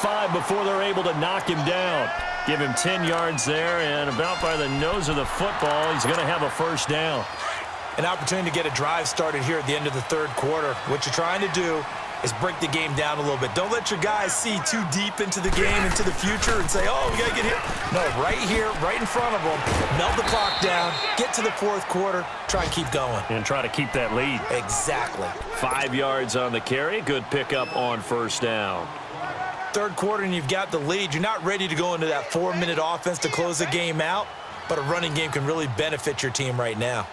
5 before they're able to knock him down. Give him 10 yards there, and about by the nose of the football, he's going to have a first down. An opportunity to get a drive started here at the end of the third quarter. What you're trying to do is break the game down a little bit. Don't let your guys see too deep into the game, into the future, and say, oh, we got to get here. No, right here, right in front of them, melt the clock down, get to the fourth quarter, try and keep going. And try to keep that lead. Exactly. 5 yards on the carry. Good pickup on first down. Third quarter, and you've got the lead. You're not ready to go into that 4-minute offense to close the game out, but a running game can really benefit your team right now.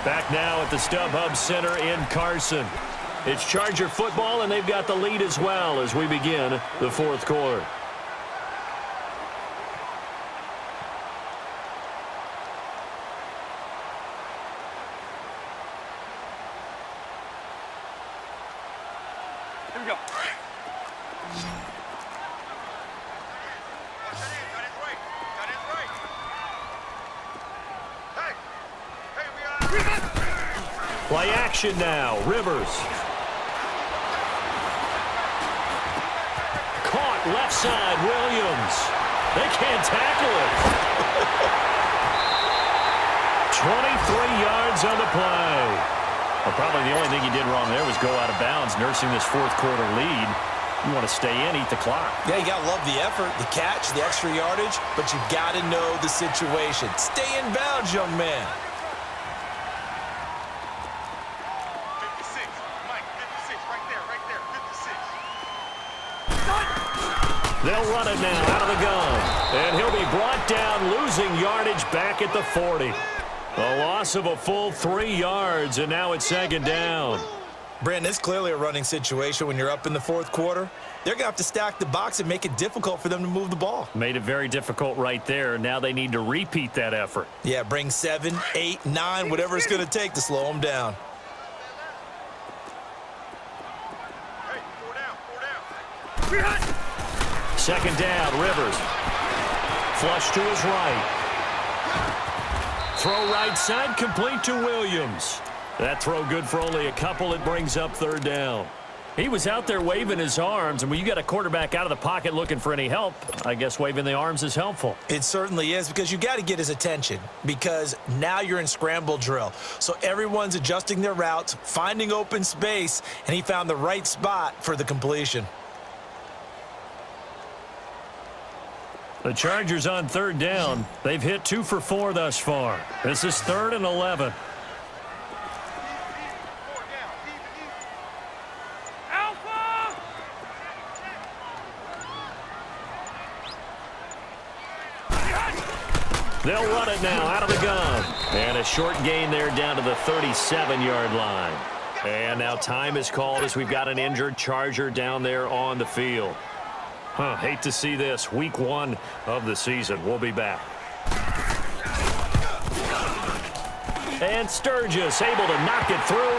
Back now at the StubHub Center in Carson. It's Charger football, and they've got the lead as well as we begin the fourth quarter. Here we go. Play action now. Rivers. Caught left side. Williams. They can't tackle it. 23 yards on the play. Well, probably the only thing he did wrong there was go out of bounds, nursing this fourth quarter lead. You want to stay in, eat the clock. Yeah, you got to love the effort, the catch, the extra yardage, but you've got to know the situation. Stay in bounds, young man. They'll run it now out of the gun. And he'll be brought down, losing yardage back at the 40. A loss of a full 3 yards, and now it's second down. Brandon, it's clearly a running situation when you're up in the fourth quarter. They're going to have to stack the box and make it difficult for them to move the ball. Made it very difficult right there. Now they need to repeat that effort. Yeah, bring 7, 8, 9, whatever it's going to take to slow them down. Second down, Rivers. Flush to his right. Throw right side, complete to Williams. That throw good for only a couple. It brings up third down. He was out there waving his arms, and when you got a quarterback out of the pocket looking for any help, I guess waving the arms is helpful. It certainly is, because you got to get his attention, because now you're in scramble drill. So everyone's adjusting their routes, finding open space, and he found the right spot for the completion. The Chargers on third down. They've hit 2 for 4 thus far. This is 3rd and 11. They'll run it now out of the gun. And a short gain there down to the 37-yard line. And now time is called as we've got an injured Charger down there on the field. Hate to see this. Week 1 of the season. We'll be back. And Sturgis able to knock it through.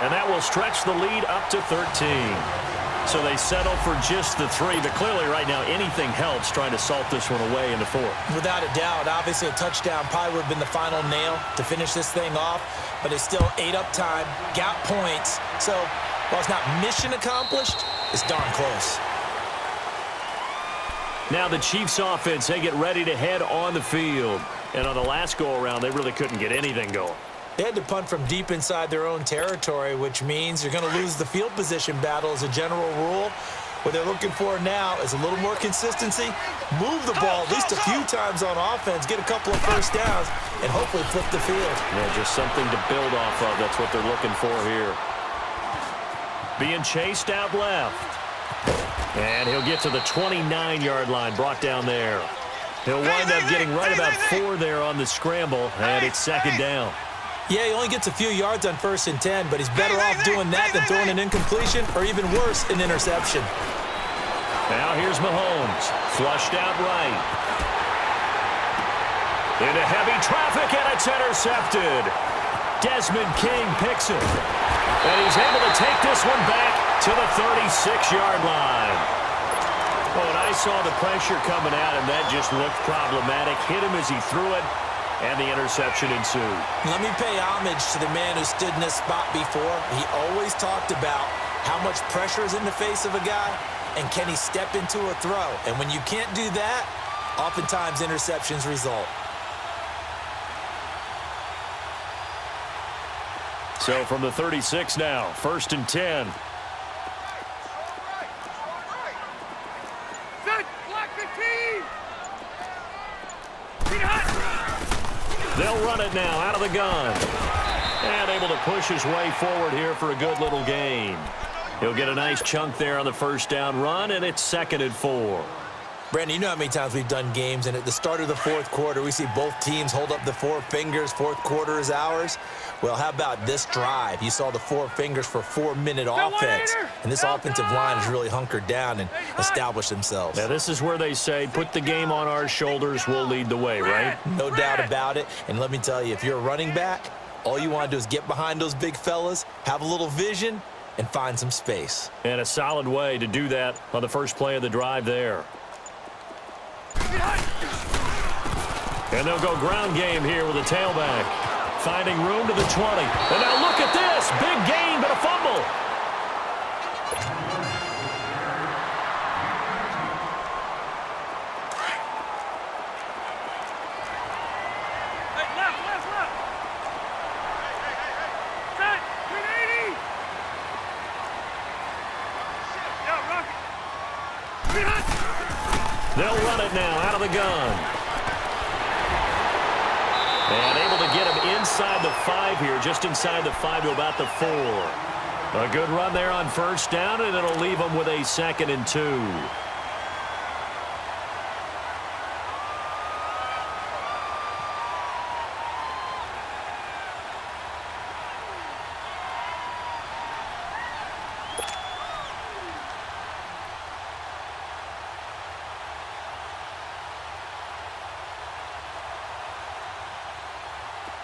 And that will stretch the lead up to 13. So they settle for just the 3. But clearly right now anything helps trying to salt this one away in the 4th. Without a doubt. Obviously a touchdown probably would have been the final nail to finish this thing off. But it's still ate up time. Got points. So while it's not mission accomplished, it's darn close. Now the Chiefs offense, they get ready to head on the field. And on the last go-around, they really couldn't get anything going. They had to punt from deep inside their own territory, which means you're going to lose the field position battle as a general rule. What they're looking for now is a little more consistency, move the ball at least a few times on offense, get a couple of first downs, and hopefully flip the field. Yeah, just something to build off of. That's what they're looking for here. Being chased out left. And he'll get to the 29-yard line, brought down there. He'll wind up getting right about 4 there on the scramble, and it's second down. Yeah, he only gets a few yards on 1st and 10, but he's better off doing that than throwing an incompletion, or even worse, an interception. Now here's Mahomes, flushed out right. Into heavy traffic, and it's intercepted. Desmond King picks it. And he's able to take this one back to the 36-yard line. Oh, and I saw the pressure coming at him. That just looked problematic. Hit him as he threw it. And the interception ensued. Let me pay homage to the man who stood in this spot before. He always talked about how much pressure is in the face of a guy, and can he step into a throw? And when you can't do that, oftentimes interceptions result. So from the 36 now, 1st and 10. They'll run it now out of the gun. And able to push his way forward here for a good little gain. He'll get a nice chunk there on the first down run, and it's 2nd and 4. Brandon, you know how many times we've done games, and at the start of the fourth quarter, we see both teams hold up the 4 fingers, fourth quarter is ours. Well, how about this drive? You saw the 4 fingers for 4-minute offense, and this offensive line has really hunkered down and established themselves. Now, this is where they say, put the game on our shoulders, we'll lead the way, right? No doubt about it, and let me tell you, if you're a running back, all you want to do is get behind those big fellas, have a little vision, and find some space. And a solid way to do that on the first play of the drive there. And they'll go ground game here with a tailback. Finding room to the 20. And now look at this. Big gain, but a fumble. Hey, left. Set, 380. Yeah, Rocky. They'll run it now out of the gun. And able to get him inside the 5 here, just inside the 5 to about the 4. A good run there on first down, and it'll leave him with a 2nd and 2.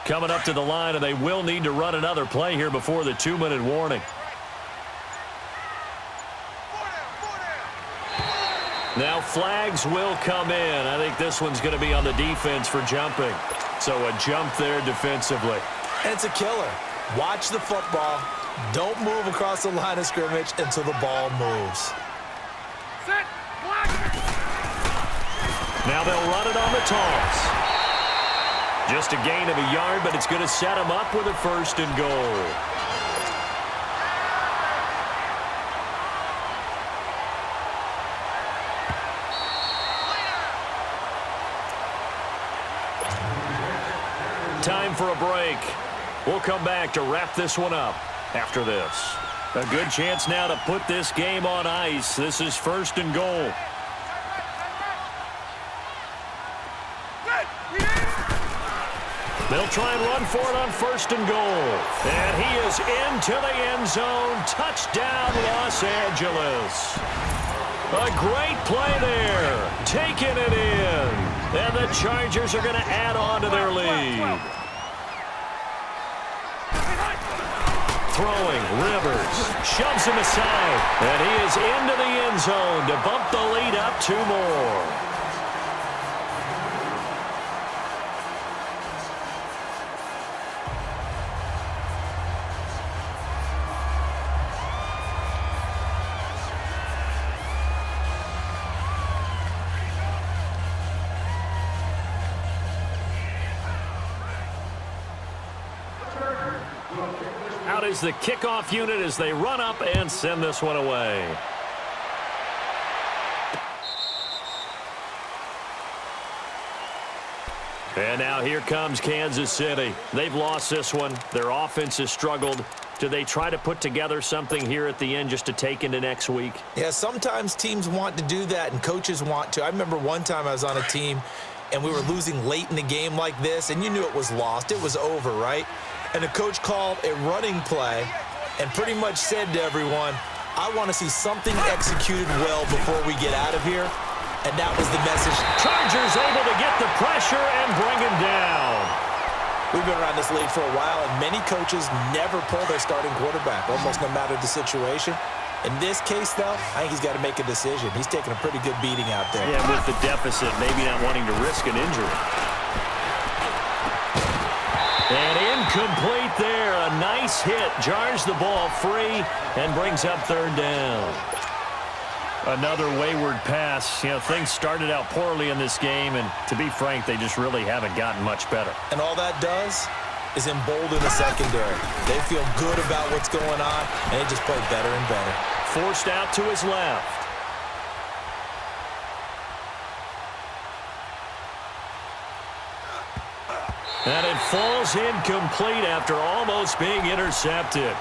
Coming up to the line, and they will need to run another play here before the 2-minute warning. Now flags will come in. I think this one's going to be on the defense for jumping. So a jump there defensively. And it's a killer. Watch the football. Don't move across the line of scrimmage until the ball moves. Set, block. Now they'll run it on the toss. Just a gain of a yard, but it's going to set him up with a 1st and goal. Time for a break. We'll come back to wrap this one up after this. A good chance now to put this game on ice. This is 1st and goal. They'll try and run for it on 1st and goal. And he is into the end zone. Touchdown, Los Angeles. A great play there. Taking it in. And the Chargers are going to add on to their lead. Throwing, Rivers shoves him aside. And he is into the end zone to bump the lead up 2 more. Out is the kickoff unit as they run up and send this one away. And now here comes Kansas City. They've lost this one. Their offense has struggled. Do they try to put together something here at the end just to take into next week? Yeah, sometimes teams want to do that and coaches want to. I remember one time I was on a team and we were losing late in the game like this, and you knew it was lost. It was over, right? And the coach called a running play and pretty much said to everyone, I want to see something executed well before we get out of here. And that was the message. Chargers able to get the pressure and bring him down. We've been around this league for a while, and many coaches never pull their starting quarterback, almost no matter the situation. In this case, though, I think he's got to make a decision. He's taking a pretty good beating out there. Yeah, with the deficit, maybe not wanting to risk an injury. And incomplete there. A nice hit. Jars the ball free and brings up third down. Another wayward pass. You know, things started out poorly in this game, and to be frank, they just really haven't gotten much better. And all that does is embolden the secondary. They feel good about what's going on, and they just play better and better. Forced out to his left. And it falls incomplete after almost being intercepted.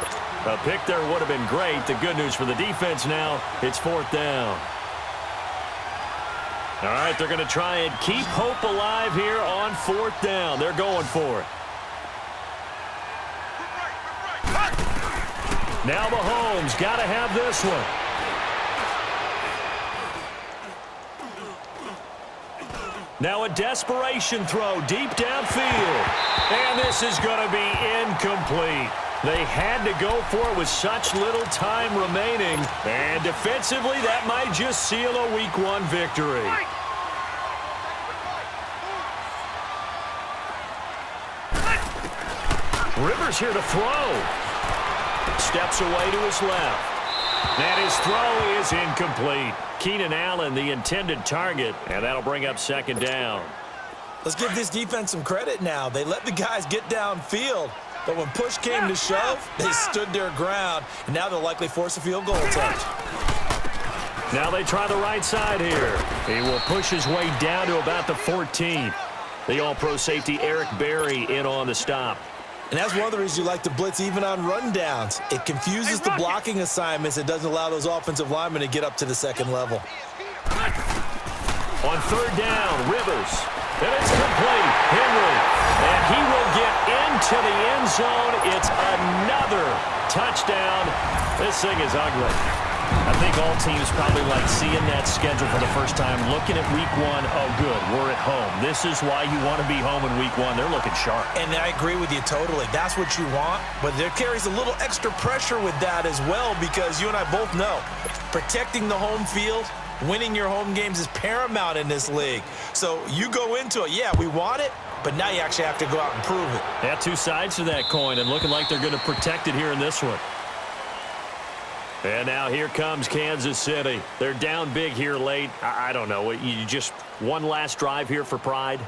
A pick there would have been great. The good news for the defense now, it's fourth down. All right, they're going to try and keep hope alive here on fourth down. They're going for it. Now Mahomes got to have this one. Now a desperation throw deep downfield. And this is going to be incomplete. They had to go for it with such little time remaining. And defensively, that might just seal a Week 1 victory. Rivers here to throw. Steps away to his left. And his throw is incomplete. Keenan Allen, the intended target, and that'll bring up second down. Let's give this defense some credit now. They let the guys get downfield, but when push came to shove, they stood their ground, and now they'll likely force a field goal attempt. Now they try the right side here. He will push his way down to about the 14. The all-pro safety Eric Berry in on the stop. And that's one of the reasons you like to blitz even on rundowns. It confuses the blocking assignments. It doesn't allow those offensive linemen to get up to the second level. On third down, Rivers. And it's complete. Henry. And he will get into the end zone. It's another touchdown. This thing is ugly. I think all teams probably like seeing that schedule for the first time, looking at Week 1. Oh, good, we're at home. This is why you want to be home in Week 1. They're looking sharp. And I agree with you totally. That's what you want, but there carries a little extra pressure with that as well because you and I both know protecting the home field, winning your home games is paramount in this league. So you go into it, yeah, we want it, but now you actually have to go out and prove it. Yeah, two sides to that coin, and looking like they're going to protect it here in this one. And now here comes Kansas City. They're down big here late. I don't know. You just one last drive here for pride?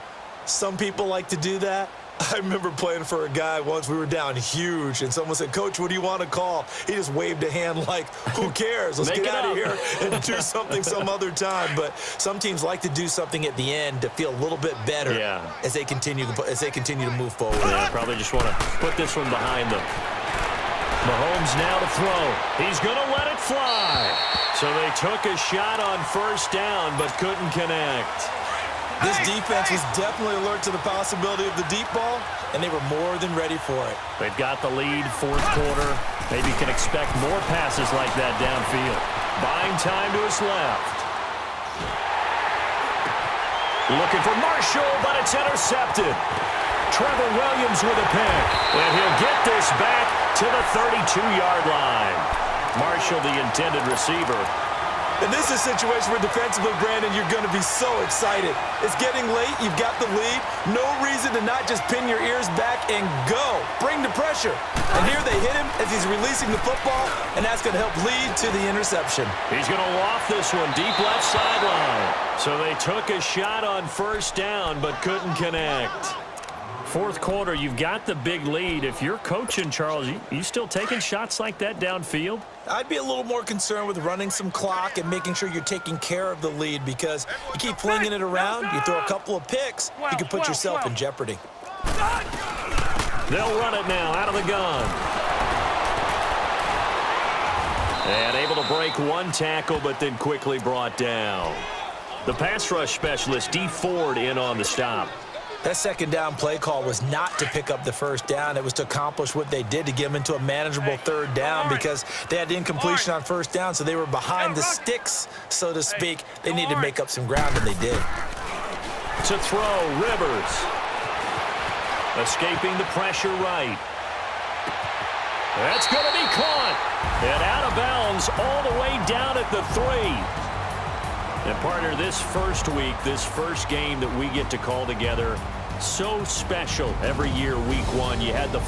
Some people like to do that. I remember playing for a guy once. We were down huge, and someone said, "Coach, what do you want to call?" He just waved a hand like, who cares? Let's get out of here and do something some other time. But some teams like to do something at the end to feel a little bit better as they continue to move forward. Yeah, probably just want to put this one behind them. Mahomes now to throw. He's going to let it fly. So they took a shot on first down but couldn't connect. This defense was definitely alert to the possibility of the deep ball, and they were more than ready for it. They've got the lead, fourth quarter. Maybe can expect more passes like that downfield. Buying time to his left. Looking for Marshall, but it's intercepted. Trevor Williams with a pick, and he'll get this back to the 32-yard line. Marshall, the intended receiver. And this is a situation where defensively, Brandon, you're going to be so excited. It's getting late. You've got the lead. No reason to not just pin your ears back and go. Bring the pressure. And here they hit him as he's releasing the football, and that's going to help lead to the interception. He's going to loft this one deep left sideline. So they took a shot on first down but couldn't connect. Fourth quarter, you've got the big lead. If you're coaching, Charles, you still taking shots like that downfield? I'd be a little more concerned with running some clock and making sure you're taking care of the lead because you keep flinging it around, you throw a couple of picks, you can put yourself in jeopardy. They'll run it now out of the gun. And able to break one tackle, but then quickly brought down. The pass rush specialist, D. Ford, in on the stop. That second down play call was not to pick up the first down. It was to accomplish what they did to get them into a manageable third down because they had incompletion on first down, so they were behind the sticks, so to speak. They needed to make up some ground, and they did. To throw, Rivers. Escaping the pressure right. That's going to be caught. And out of bounds all the way down at the 3. And partner, this first week, this first game that we get to call together, So special every year, week one. You had the